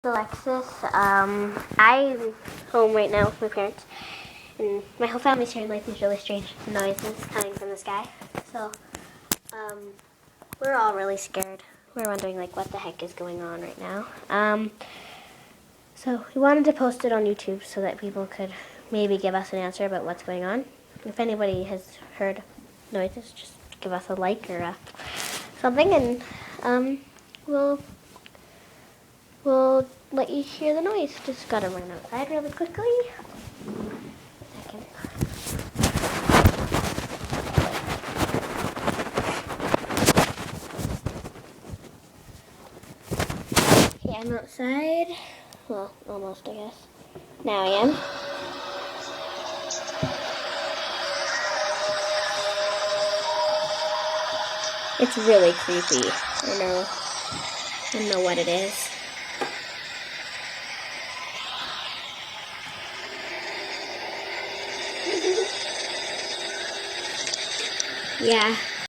Alexis. I'm home right now with my parents, and my whole family's hearing like these really strange noises coming from the sky. So, we're all really scared. We're wondering like what the heck is going on right now. So we wanted to post it on YouTube so that people could maybe give us an answer about what's going on. If anybody has heard noises, just give us a like or something, and we'll let you hear the noise. Just gotta run outside really quickly. Second. Okay, I'm outside. Well, almost, I guess. Now I am. It's really creepy. I don't know what it is. Yeah.